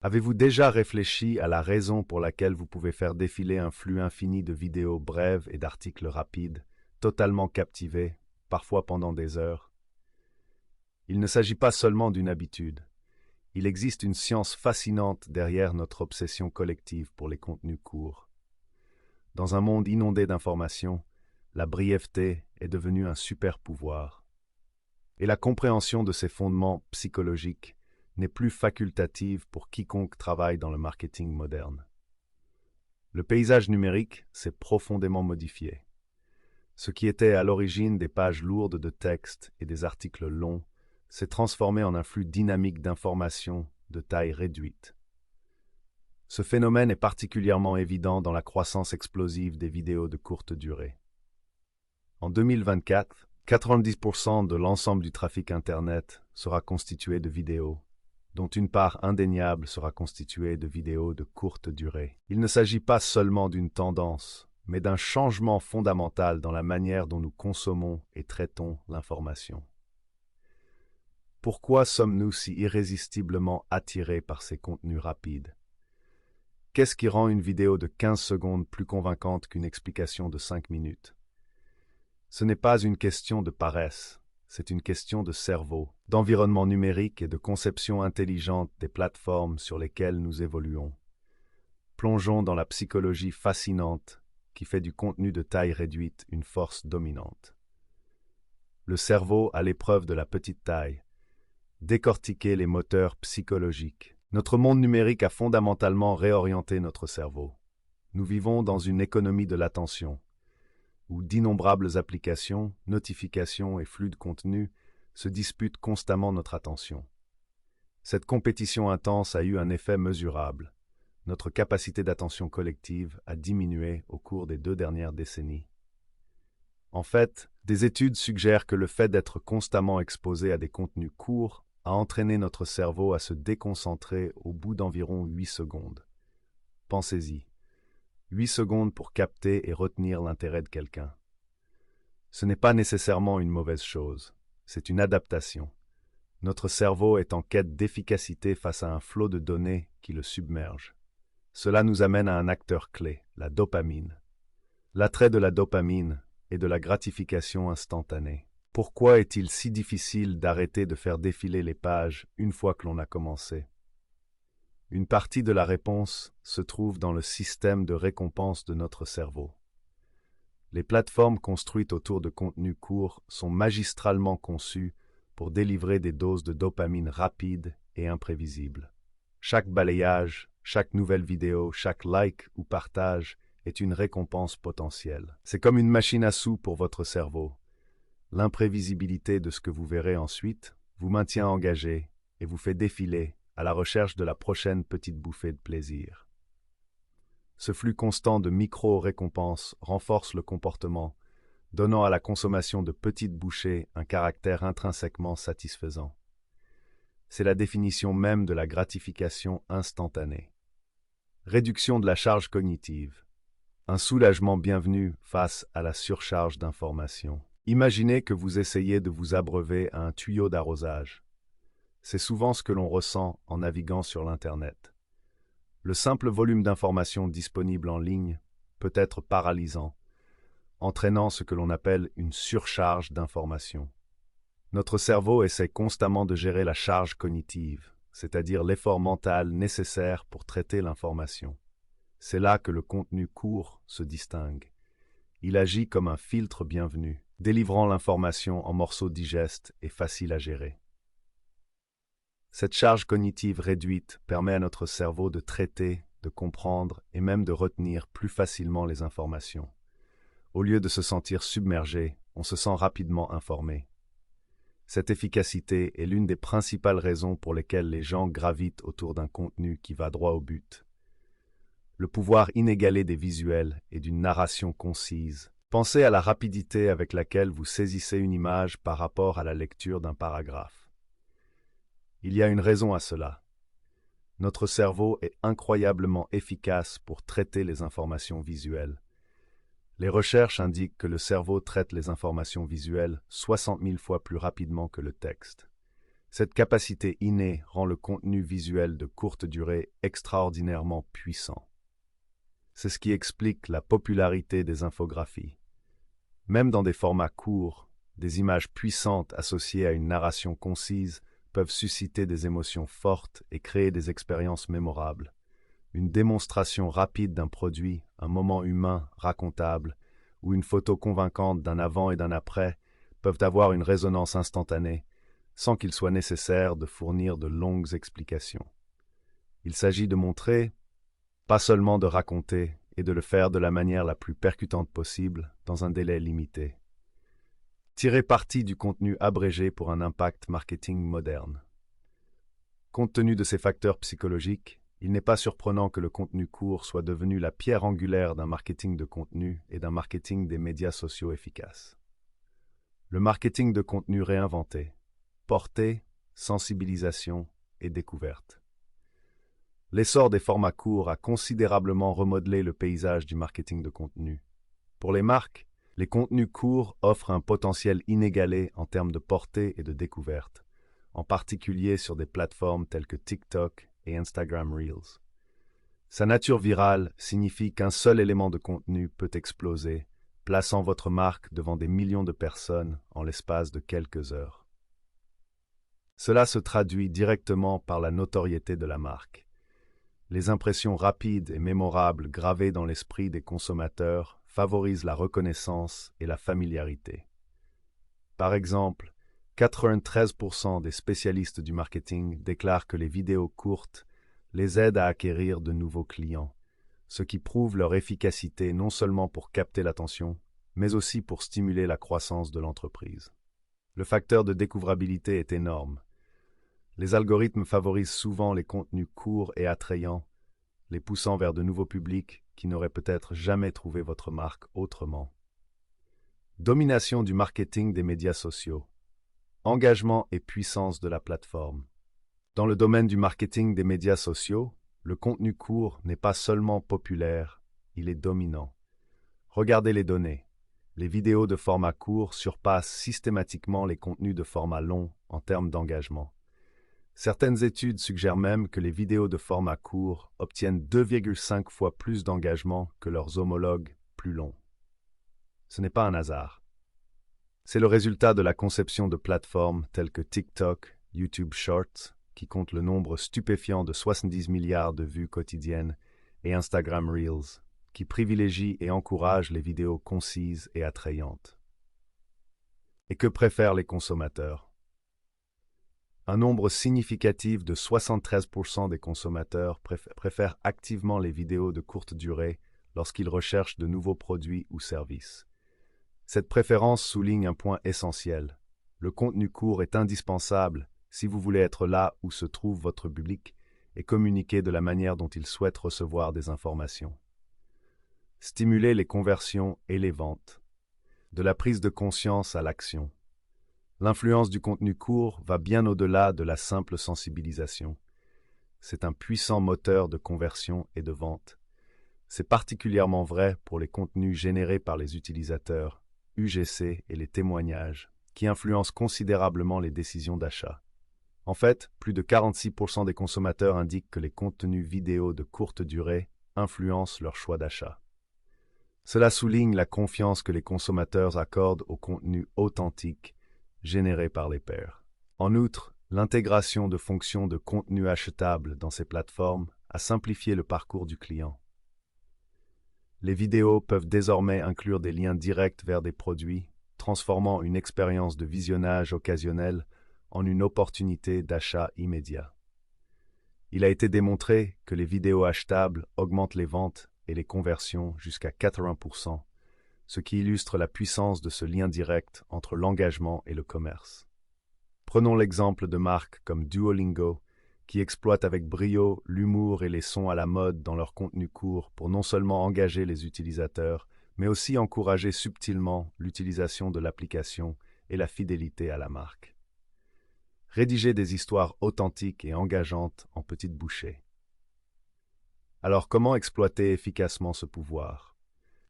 Avez-vous déjà réfléchi à la raison pour laquelle vous pouvez faire défiler un flux infini de vidéos brèves et d'articles rapides, totalement captivés, parfois pendant des heures? Il ne s'agit pas seulement d'une habitude. Il existe une science fascinante derrière notre obsession collective pour les contenus courts. Dans un monde inondé d'informations, la brièveté est devenue un super pouvoir. Et la compréhension de ses fondements psychologiques n'est plus facultative pour quiconque travaille dans le marketing moderne. Le paysage numérique s'est profondément modifié. Ce qui était à l'origine des pages lourdes de texte et des articles longs s'est transformé en un flux dynamique d'informations de taille réduite. Ce phénomène est particulièrement évident dans la croissance explosive des vidéos de courte durée. En 2024, 90% de l'ensemble du trafic Internet sera constitué de vidéos, dont une part indéniable sera constituée de vidéos de courte durée. Il ne s'agit pas seulement d'une tendance, mais d'un changement fondamental dans la manière dont nous consommons et traitons l'information. Pourquoi sommes-nous si irrésistiblement attirés par ces contenus rapides? Qu'est-ce qui rend une vidéo de 15 secondes plus convaincante qu'une explication de 5 minutes? Ce n'est pas une question de paresse, c'est une question de cerveau, d'environnement numérique et de conception intelligente des plateformes sur lesquelles nous évoluons. Plongeons dans la psychologie fascinante qui fait du contenu de taille réduite une force dominante. Le cerveau à l'épreuve de la petite taille. Décortiquer les moteurs psychologiques. Notre monde numérique a fondamentalement réorienté notre cerveau. Nous vivons dans une économie de l'attention, où d'innombrables applications, notifications et flux de contenu se disputent constamment notre attention. Cette compétition intense a eu un effet mesurable. Notre capacité d'attention collective a diminué au cours des 2 dernières décennies. En fait, des études suggèrent que le fait d'être constamment exposé à des contenus courts a entraîné notre cerveau à se déconcentrer au bout d'environ 8 secondes. Pensez-y. 8 secondes pour capter et retenir l'intérêt de quelqu'un. Ce n'est pas nécessairement une mauvaise chose, c'est une adaptation. Notre cerveau est en quête d'efficacité face à un flot de données qui le submerge. Cela nous amène à un acteur clé, la dopamine. L'attrait de la dopamine et de la gratification instantanée. Pourquoi est-il si difficile d'arrêter de faire défiler les pages une fois que l'on a commencé? Une partie de la réponse se trouve dans le système de récompense de notre cerveau. Les plateformes construites autour de contenus courts sont magistralement conçues pour délivrer des doses de dopamine rapides et imprévisibles. Chaque balayage, chaque nouvelle vidéo, chaque like ou partage est une récompense potentielle. C'est comme une machine à sous pour votre cerveau. L'imprévisibilité de ce que vous verrez ensuite vous maintient engagé et vous fait défiler à la recherche de la prochaine petite bouffée de plaisir. Ce flux constant de micro-récompenses renforce le comportement, donnant à la consommation de petites bouchées un caractère intrinsèquement satisfaisant. C'est la définition même de la gratification instantanée. Réduction de la charge cognitive. Un soulagement bienvenu face à la surcharge d'informations. Imaginez que vous essayez de vous abreuver à un tuyau d'arrosage. C'est souvent ce que l'on ressent en naviguant sur l'Internet. Le simple volume d'informations disponibles en ligne peut être paralysant, entraînant ce que l'on appelle une surcharge d'informations. Notre cerveau essaie constamment de gérer la charge cognitive, c'est-à-dire l'effort mental nécessaire pour traiter l'information. C'est là que le contenu court se distingue. Il agit comme un filtre bienvenu, délivrant l'information en morceaux digestes et faciles à gérer. Cette charge cognitive réduite permet à notre cerveau de traiter, de comprendre et même de retenir plus facilement les informations. Au lieu de se sentir submergé, on se sent rapidement informé. Cette efficacité est l'une des principales raisons pour lesquelles les gens gravitent autour d'un contenu qui va droit au but. Le pouvoir inégalé des visuels et d'une narration concise. Pensez à la rapidité avec laquelle vous saisissez une image par rapport à la lecture d'un paragraphe. Il y a une raison à cela. Notre cerveau est incroyablement efficace pour traiter les informations visuelles. Les recherches indiquent que le cerveau traite les informations visuelles 60 000 fois plus rapidement que le texte. Cette capacité innée rend le contenu visuel de courte durée extraordinairement puissant. C'est ce qui explique la popularité des infographies. Même dans des formats courts, des images puissantes associées à une narration concise peuvent susciter des émotions fortes et créer des expériences mémorables. Une démonstration rapide d'un produit, un moment humain racontable, ou une photo convaincante d'un avant et d'un après peuvent avoir une résonance instantanée, sans qu'il soit nécessaire de fournir de longues explications. Il s'agit de montrer, pas seulement de raconter, et de le faire de la manière la plus percutante possible, dans un délai limité. Tirer parti du contenu abrégé pour un impact marketing moderne. Compte tenu de ces facteurs psychologiques, il n'est pas surprenant que le contenu court soit devenu la pierre angulaire d'un marketing de contenu et d'un marketing des médias sociaux efficaces. Le marketing de contenu réinventé. Portée, sensibilisation et découverte. L'essor des formats courts a considérablement remodelé le paysage du marketing de contenu. Pour les marques, les contenus courts offrent un potentiel inégalé en termes de portée et de découverte, en particulier sur des plateformes telles que TikTok et Instagram Reels. Sa nature virale signifie qu'un seul élément de contenu peut exploser, plaçant votre marque devant des millions de personnes en l'espace de quelques heures. Cela se traduit directement par la notoriété de la marque. Les impressions rapides et mémorables gravées dans l'esprit des consommateurs favorisent la reconnaissance et la familiarité. Par exemple, 93% des spécialistes du marketing déclarent que les vidéos courtes les aident à acquérir de nouveaux clients, ce qui prouve leur efficacité non seulement pour capter l'attention, mais aussi pour stimuler la croissance de l'entreprise. Le facteur de découvrabilité est énorme. Les algorithmes favorisent souvent les contenus courts et attrayants, les poussant vers de nouveaux publics qui n'auraient peut-être jamais trouvé votre marque autrement. Domination du marketing des médias sociaux. Engagement et puissance de la plateforme. Dans le domaine du marketing des médias sociaux, le contenu court n'est pas seulement populaire, il est dominant. Regardez les données. Les vidéos de format court surpassent systématiquement les contenus de format long en termes d'engagement. Certaines études suggèrent même que les vidéos de format court obtiennent 2,5 fois plus d'engagement que leurs homologues plus longs. Ce n'est pas un hasard. C'est le résultat de la conception de plateformes telles que TikTok, YouTube Shorts, qui comptent le nombre stupéfiant de 70 milliards de vues quotidiennes, et Instagram Reels, qui privilégient et encouragent les vidéos concises et attrayantes. Et que préfèrent les consommateurs ? Un nombre significatif de 73% des consommateurs préfèrent activement les vidéos de courte durée lorsqu'ils recherchent de nouveaux produits ou services. Cette préférence souligne un point essentiel. Le contenu court est indispensable si vous voulez être là où se trouve votre public et communiquer de la manière dont il souhaite recevoir des informations. Stimuler les conversions et les ventes. De la prise de conscience à l'action. L'influence du contenu court va bien au-delà de la simple sensibilisation. C'est un puissant moteur de conversion et de vente. C'est particulièrement vrai pour les contenus générés par les utilisateurs, UGC et les témoignages, qui influencent considérablement les décisions d'achat. En fait, plus de 46% des consommateurs indiquent que les contenus vidéo de courte durée influencent leur choix d'achat. Cela souligne la confiance que les consommateurs accordent au contenu authentique générés par les pairs. En outre, l'intégration de fonctions de contenu achetable dans ces plateformes a simplifié le parcours du client. Les vidéos peuvent désormais inclure des liens directs vers des produits, transformant une expérience de visionnage occasionnel en une opportunité d'achat immédiat. Il a été démontré que les vidéos achetables augmentent les ventes et les conversions jusqu'à 80%, ce qui illustre la puissance de ce lien direct entre l'engagement et le commerce. Prenons l'exemple de marques comme Duolingo, qui exploitent avec brio l'humour et les sons à la mode dans leur contenu court pour non seulement engager les utilisateurs, mais aussi encourager subtilement l'utilisation de l'application et la fidélité à la marque. Rédiger des histoires authentiques et engageantes en petites bouchées. Alors comment exploiter efficacement ce pouvoir ?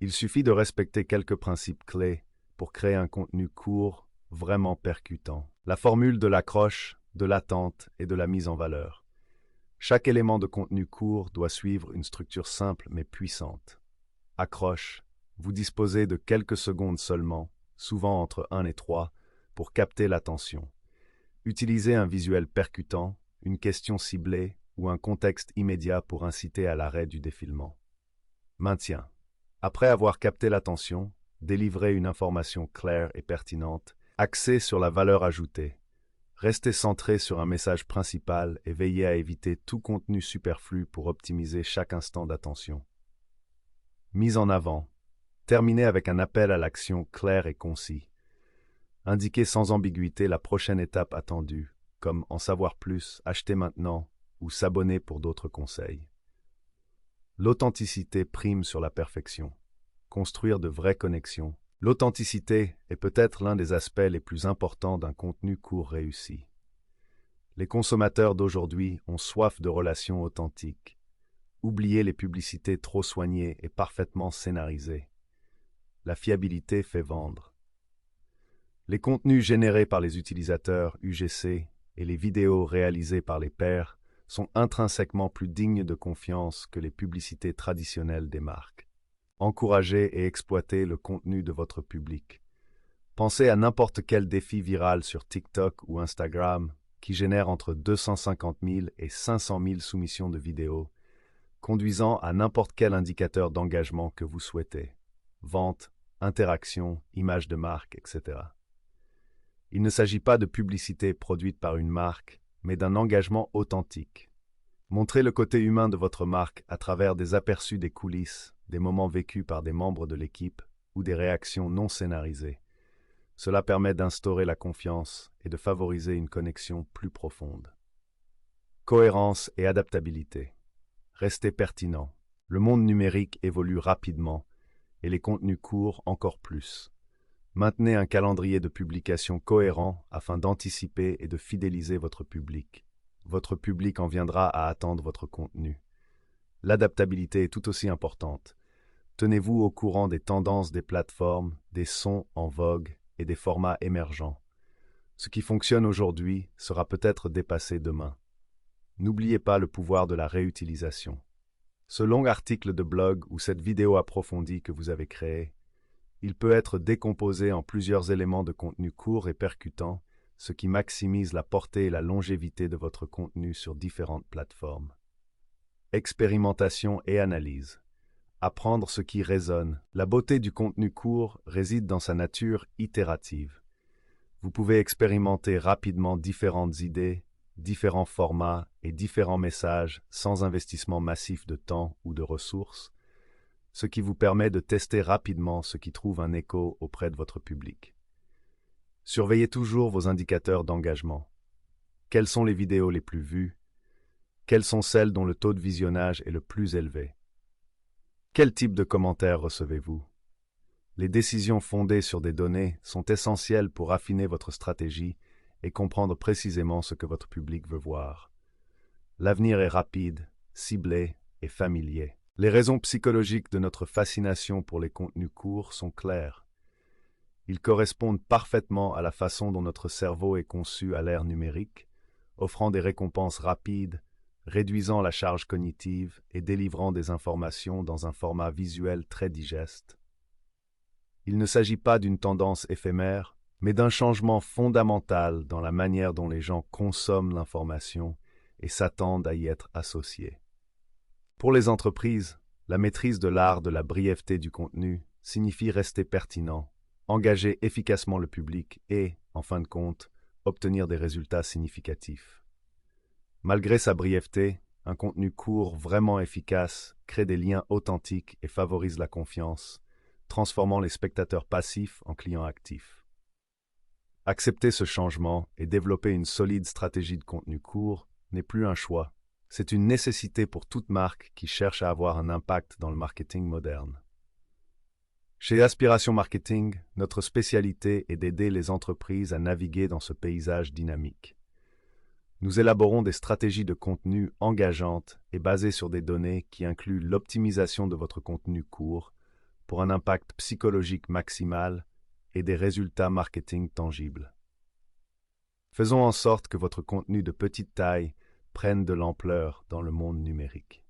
Il suffit de respecter quelques principes clés pour créer un contenu court, vraiment percutant. La formule de l'accroche de l'attente et de la mise en valeur. Chaque élément de contenu court doit suivre une structure simple mais puissante. Accroche, vous disposez de quelques secondes seulement, souvent entre 1 et 3, pour capter l'attention. Utilisez un visuel percutant, une question ciblée ou un contexte immédiat pour inciter à l'arrêt du défilement. Maintien. Après avoir capté l'attention, délivrez une information claire et pertinente, axée sur la valeur ajoutée. Restez centré sur un message principal et veillez à éviter tout contenu superflu pour optimiser chaque instant d'attention. Mise en avant. Terminez avec un appel à l'action clair et concis. Indiquez sans ambiguïté la prochaine étape attendue, comme en savoir plus, acheter maintenant ou s'abonner pour d'autres conseils. L'authenticité prime sur la perfection. Construire de vraies connexions. L'authenticité est peut-être l'un des aspects les plus importants d'un contenu court réussi. Les consommateurs d'aujourd'hui ont soif de relations authentiques. Oubliez les publicités trop soignées et parfaitement scénarisées. La fiabilité fait vendre. Les contenus générés par les utilisateurs UGC et les vidéos réalisées par les pairs sont intrinsèquement plus dignes de confiance que les publicités traditionnelles des marques. Encouragez et exploitez le contenu de votre public. Pensez à n'importe quel défi viral sur TikTok ou Instagram qui génère entre 250 000 et 500 000 soumissions de vidéos, conduisant à n'importe quel indicateur d'engagement que vous souhaitez. Vente, interaction, image de marque, etc. Il ne s'agit pas de publicité produite par une marque, mais d'un engagement authentique. Montrez le côté humain de votre marque à travers des aperçus des coulisses, des moments vécus par des membres de l'équipe ou des réactions non scénarisées. Cela permet d'instaurer la confiance et de favoriser une connexion plus profonde. Cohérence et adaptabilité. Restez pertinent. Le monde numérique évolue rapidement et les contenus courts encore plus. Maintenez un calendrier de publication cohérent afin d'anticiper et de fidéliser votre public. Votre public en viendra à attendre votre contenu. L'adaptabilité est tout aussi importante. Tenez-vous au courant des tendances des plateformes, des sons en vogue et des formats émergents. Ce qui fonctionne aujourd'hui sera peut-être dépassé demain. N'oubliez pas le pouvoir de la réutilisation. Ce long article de blog ou cette vidéo approfondie que vous avez créée, il peut être décomposé en plusieurs éléments de contenu court et percutant, ce qui maximise la portée et la longévité de votre contenu sur différentes plateformes. Expérimentation et analyse. Apprendre ce qui résonne. La beauté du contenu court réside dans sa nature itérative. Vous pouvez expérimenter rapidement différentes idées, différents formats et différents messages sans investissement massif de temps ou de ressources, ce qui vous permet de tester rapidement ce qui trouve un écho auprès de votre public. Surveillez toujours vos indicateurs d'engagement. Quelles sont les vidéos les plus vues? Quelles sont celles dont le taux de visionnage est le plus élevé? Quel type de commentaires recevez-vous? Les décisions fondées sur des données sont essentielles pour affiner votre stratégie et comprendre précisément ce que votre public veut voir. L'avenir est rapide, ciblé et familier. Les raisons psychologiques de notre fascination pour les contenus courts sont claires. Ils correspondent parfaitement à la façon dont notre cerveau est conçu à l'ère numérique, offrant des récompenses rapides, réduisant la charge cognitive et délivrant des informations dans un format visuel très digeste. Il ne s'agit pas d'une tendance éphémère, mais d'un changement fondamental dans la manière dont les gens consomment l'information et s'attendent à y être associés. Pour les entreprises, la maîtrise de l'art de la brièveté du contenu signifie rester pertinent, engager efficacement le public et, en fin de compte, obtenir des résultats significatifs. Malgré sa brièveté, un contenu court vraiment efficace crée des liens authentiques et favorise la confiance, transformant les spectateurs passifs en clients actifs. Accepter ce changement et développer une solide stratégie de contenu court n'est plus un choix. C'est une nécessité pour toute marque qui cherche à avoir un impact dans le marketing moderne. Chez Aspiration Marketing, notre spécialité est d'aider les entreprises à naviguer dans ce paysage dynamique. Nous élaborons des stratégies de contenu engageantes et basées sur des données qui incluent l'optimisation de votre contenu court pour un impact psychologique maximal et des résultats marketing tangibles. Faisons en sorte que votre contenu de petite taille prenne de l'ampleur dans le monde numérique.